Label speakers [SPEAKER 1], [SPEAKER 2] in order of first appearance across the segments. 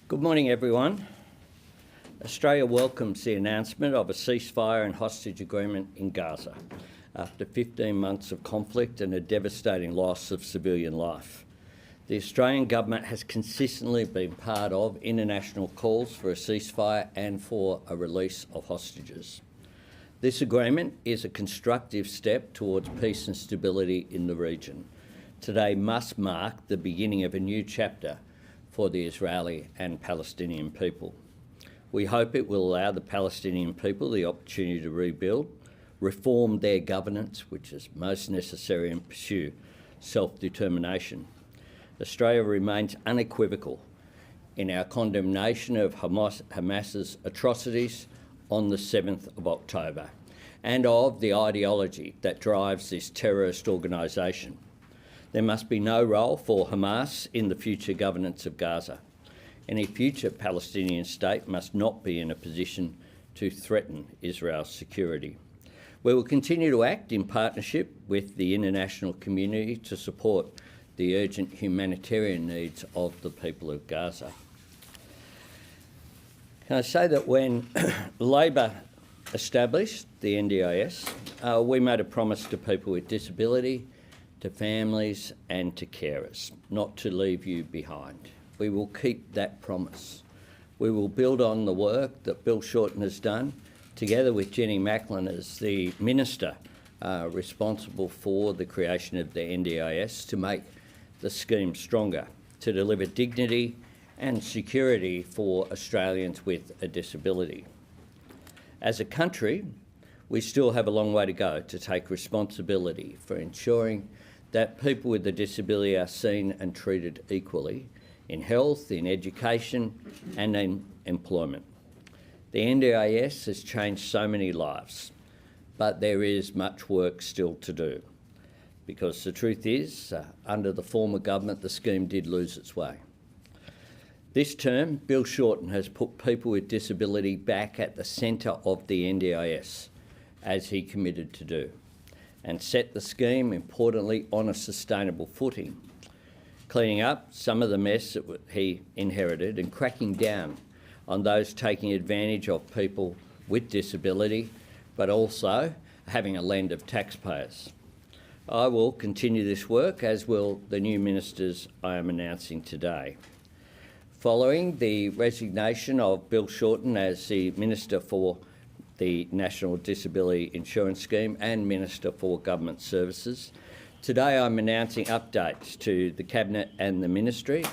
[SPEAKER 1] Good morning, everyone. Australia welcomes the announcement of a ceasefire and hostage agreement in Gaza after 15 months of conflict and a devastating loss of civilian life. The Australian government has consistently been part of international calls for a ceasefire and for a release of hostages. This agreement is a constructive step towards peace and stability in the region. Today must mark the beginning of a new chapter for the Israeli and Palestinian people. We hope it will allow the Palestinian people the opportunity to rebuild, reform their governance, which is most necessary, and pursue self-determination. Australia remains unequivocal in our condemnation of Hamas's atrocities on the 7th of October and of the ideology that drives this terrorist organisation. There must be no role for Hamas in the future governance of Gaza. Any future Palestinian state must not be in a position to threaten Israel's security. We will continue to act in partnership with the international community to support the urgent humanitarian needs of the people of Gaza. Can I say that when Labor established the NDIS, we made a promise to people with disability, to families and to carers, not to leave you behind. We will keep that promise. We will build on the work that Bill Shorten has done, together with Jenny Macklin as the Minister responsible for the creation of the NDIS, to make the scheme stronger, to deliver dignity and security for Australians with a disability. As a country, we still have a long way to go to take responsibility for ensuring that people with a disability are seen and treated equally in health, in education and in employment. The NDIS has changed so many lives, but there is much work still to do, because the truth is, under the former government, the scheme did lose its way. This term, Bill Shorten has put people with disability back at the centre of the NDIS, as he committed to do, and set the scheme, importantly, on a sustainable footing, cleaning up some of the mess that he inherited and cracking down on those taking advantage of people with disability, but also having a lend of taxpayers. I will continue this work, as will the new ministers I am announcing today. Following the resignation of Bill Shorten as the Minister for the National Disability Insurance Scheme and Minister for Government Services, today I'm announcing updates to the Cabinet and the Ministry.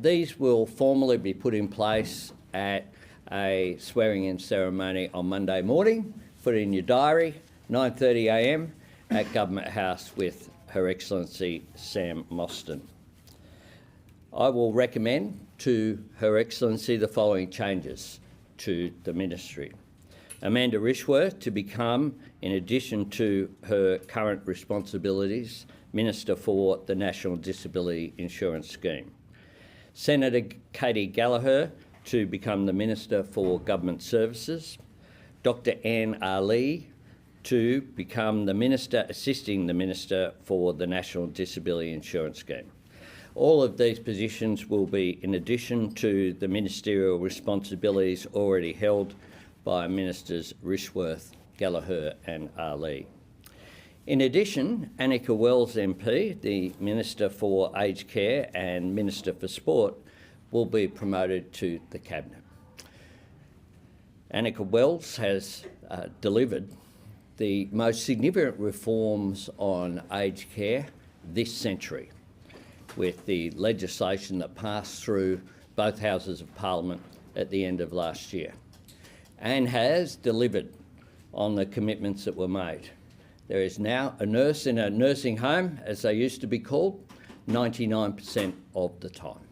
[SPEAKER 1] These will formally be put in place at a swearing-in ceremony on Monday morning. Put it in your diary, 9:30 a.m. at Government House with Her Excellency Sam Mostyn. I will recommend to Her Excellency the following changes to the Ministry. Amanda Rishworth to become, in addition to her current responsibilities, Minister for the National Disability Insurance Scheme. Senator Katie Gallagher to become the Minister for Government Services. Dr Anne Ali to become the Minister assisting the Minister for the National Disability Insurance Scheme. All of these positions will be in addition to the ministerial responsibilities already held by Ministers Rishworth, Gallagher and Ali. In addition, Annika Wells MP, the Minister for Aged Care and Minister for Sport, will be promoted to the Cabinet. Annika Wells has delivered the most significant reforms on aged care this century, with the legislation that passed through both Houses of Parliament at the end of last year, and has delivered on the commitments that were made. There is now a nurse in a nursing home, as they used to be called, 99% of the time.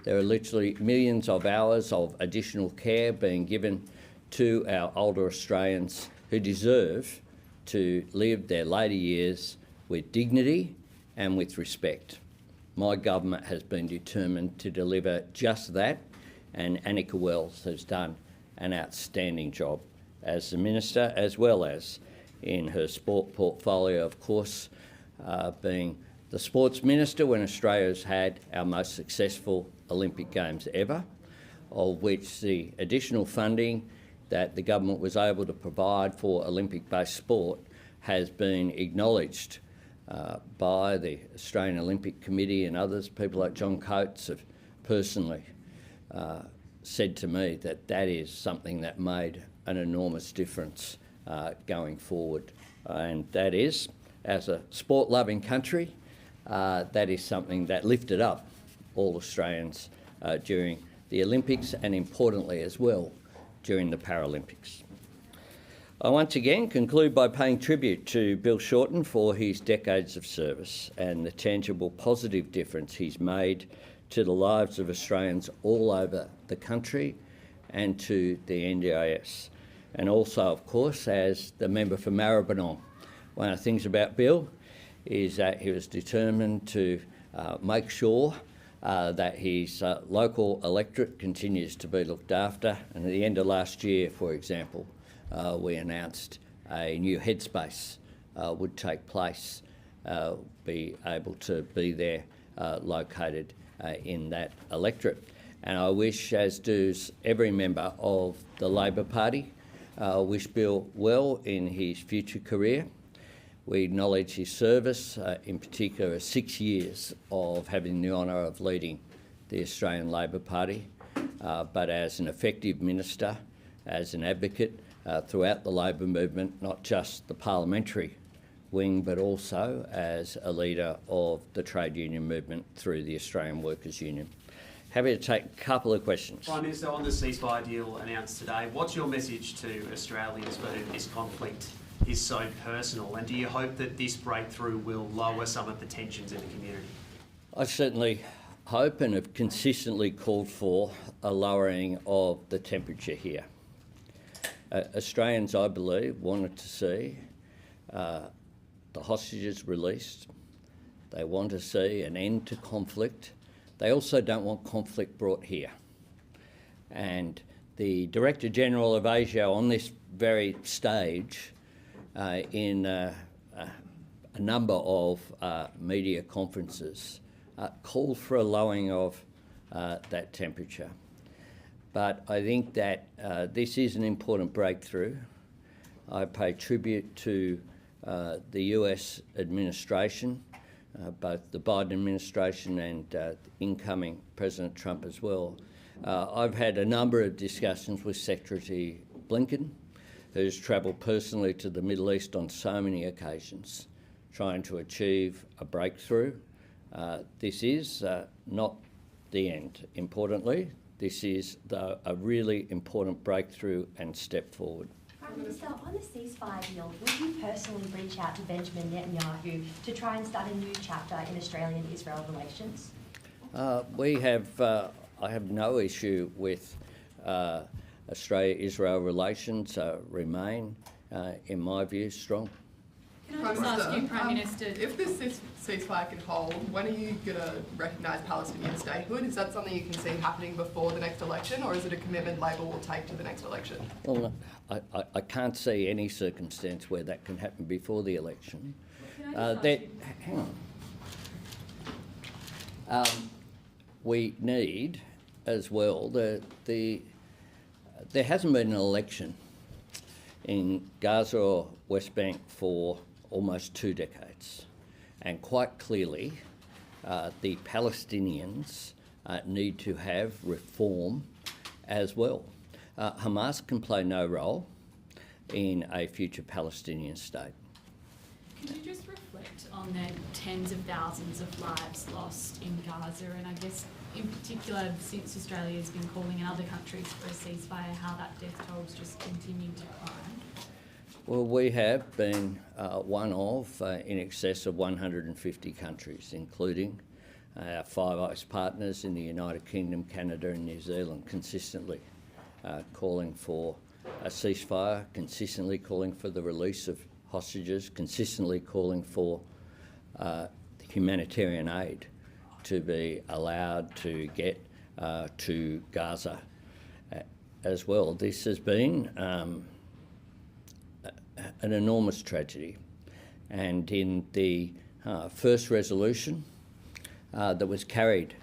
[SPEAKER 1] There are literally millions of hours of additional care being given to our older Australians who deserve to live their later years with dignity and with respect. My government has been determined to deliver just that, and Annika Wells has done an outstanding job as the Minister, as well as in her sport portfolio, of course, being the Sports Minister when Australia's had our most successful Olympic Games ever. of which the additional funding that the government was able to provide for Olympic-based sport has been acknowledged by the Australian Olympic Committee and others. People like John Coates have personally said to me that that is something that made an enormous difference going forward. And that is, as a sport-loving country, that is something that lifted up all Australians during the Olympics and, importantly as well, during the Paralympics. I once again conclude by paying tribute to Bill Shorten for his decades of service and the tangible positive difference he's made to the lives of Australians all over the country and to the NDIS. And also, of course, as the member for Maribyrnong. One of the things about Bill is that he was determined to make sure that his local electorate continues to be looked after. And at the end of last year, for example, we announced a new headspace would take place, be able to be there located in that electorate. And I wish, as does every member of the Labor Party, wish Bill well in his future career. We acknowledge his service, in particular 6 years of having the honour of leading the Australian Labor Party, but as an effective minister, as an advocate throughout the Labor movement, not just the parliamentary wing, but also as a leader of the trade union movement through the Australian Workers' Union. Happy to take a couple of questions.
[SPEAKER 2] Prime Minister, on the ceasefire deal announced today, what's your message to Australians for whom this conflict is so personal, and do you hope that this breakthrough will lower some of the tensions in the community?
[SPEAKER 1] I certainly hope and have consistently called for a lowering of the temperature here. Australians, I believe, wanted to see the hostages released. They want to see an end to conflict. They also don't want conflict brought here. And the Director General of ASIO on this very stage in a number of media conferences called for a lowering of that temperature. But I think that this is an important breakthrough. I pay tribute to the US administration, both the Biden administration and incoming President Trump as well. I've had a number of discussions with Secretary Blinken, who's travelled personally to the Middle East on so many occasions, trying to achieve a breakthrough. This is not the end, importantly. This is a really important breakthrough and step forward.
[SPEAKER 3] Prime Minister, on the ceasefire deal, would you personally reach out to Benjamin Netanyahu to try and start a new chapter in Australian-Israel relations? I have no issue with Australia-Israel relations remain, in my view, strong.
[SPEAKER 4] Can I just ask you, Prime Minister, if this ceasefire can hold, when are you going to recognise Palestinian statehood? Is that something you can see happening before the next election, or is it a commitment Labor will take to the next election?
[SPEAKER 1] Well, I can't see any circumstance where that can happen before the election. Hang on. We need, as well, there hasn't been an election in Gaza or West Bank for almost 2 decades. And quite clearly, the Palestinians need to have reform as well. Hamas can play no role in a future Palestinian state.
[SPEAKER 5] Can you just reflect on the tens of thousands of lives lost in Gaza, and I guess in particular since Australia has been calling in other countries for a ceasefire, how that death toll has just continued to climb?
[SPEAKER 1] Well, we have been one of in excess of 150 countries, including our Five Eyes partners in the United Kingdom, Canada and New Zealand, consistently calling for a ceasefire, consistently calling for the release of hostages, consistently calling for humanitarian aid to be allowed to get to Gaza as well. This has been an enormous tragedy, and in the first resolution that was carried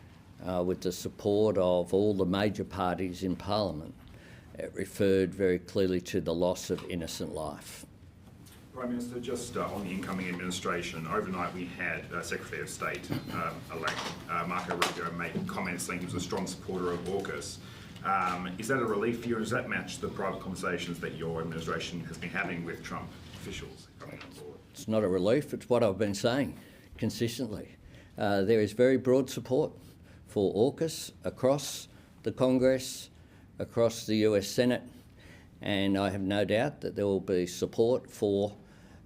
[SPEAKER 1] with the support of all the major parties in Parliament. It referred very clearly to the loss of innocent life.
[SPEAKER 6] Prime Minister, just on the incoming administration, overnight we had Secretary of State elect Marco Rubio make comments saying he was a strong supporter of AUKUS. Is that a relief for you, or does that match the private conversations that your administration has been having with Trump officials coming on board?
[SPEAKER 1] It's not a relief, it's what I've been saying consistently. There is very broad support for AUKUS across the Congress, across the US Senate, and I have no doubt that there will be support for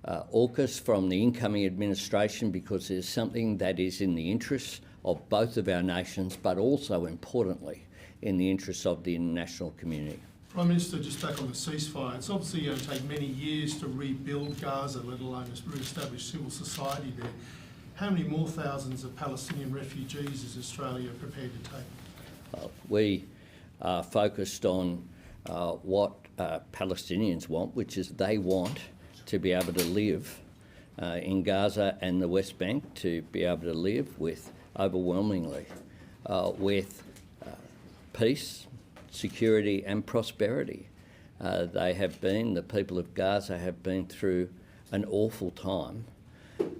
[SPEAKER 1] AUKUS from the incoming administration, because it's something that is in the interests of both of our nations, but also importantly in the interests of the international community.
[SPEAKER 7] Prime Minister, just back on the ceasefire, it's obviously going to take many years to rebuild Gaza, let alone re-establish civil society there. How many more thousands of Palestinian refugees is Australia prepared to take?
[SPEAKER 1] We are focused on what Palestinians want, which is they want to be able to live in Gaza and the West Bank, to be able to live with, overwhelmingly, with peace, security and prosperity. The people of Gaza have been through an awful time.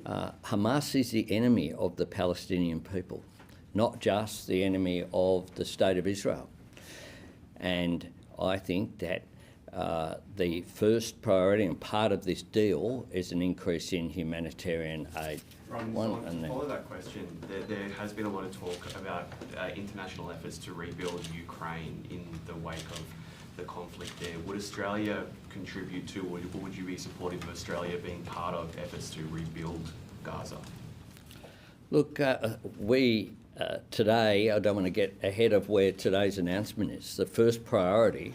[SPEAKER 1] Hamas is the enemy of the Palestinian people, not just the enemy of the State of Israel. And I think that the first priority and part of this deal is an increase in humanitarian aid.
[SPEAKER 8] Follow that question. There has been a lot of talk about international efforts to rebuild Ukraine in the wake of the conflict there. Would Australia contribute to, or would you be supportive of Australia being part of efforts to rebuild Gaza?
[SPEAKER 1] Look, today, I don't want to get ahead of where today's announcement is. The first priority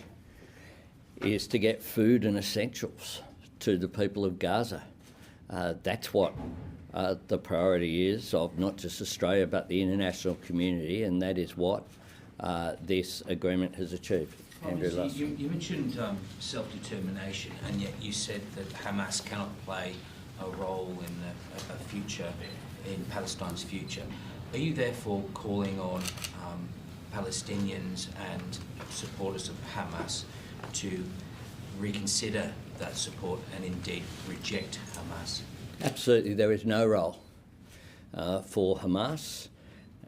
[SPEAKER 1] is to get food and essentials to the people of Gaza. That's what the priority is of not just Australia but the international community, and that is what this agreement has achieved. Andrew Lusk.
[SPEAKER 9] You mentioned self-determination, and yet you said that Hamas cannot play a role in a future, in Palestine's future. Are you therefore calling on Palestinians and supporters of Hamas to reconsider that support and indeed reject Hamas?
[SPEAKER 1] Absolutely, there is no role for Hamas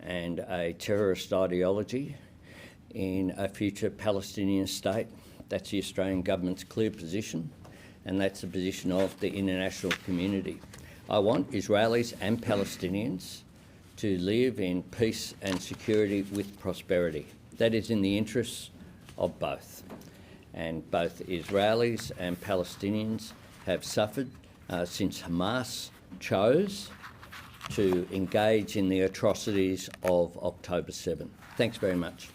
[SPEAKER 1] and a terrorist ideology in a future Palestinian state. That's the Australian government's clear position, and that's the position of the international community. I want Israelis and Palestinians to live in peace and security with prosperity. That is in the interests of both. And both Israelis and Palestinians have suffered since Hamas chose to engage in the atrocities of October 7. Thanks very much.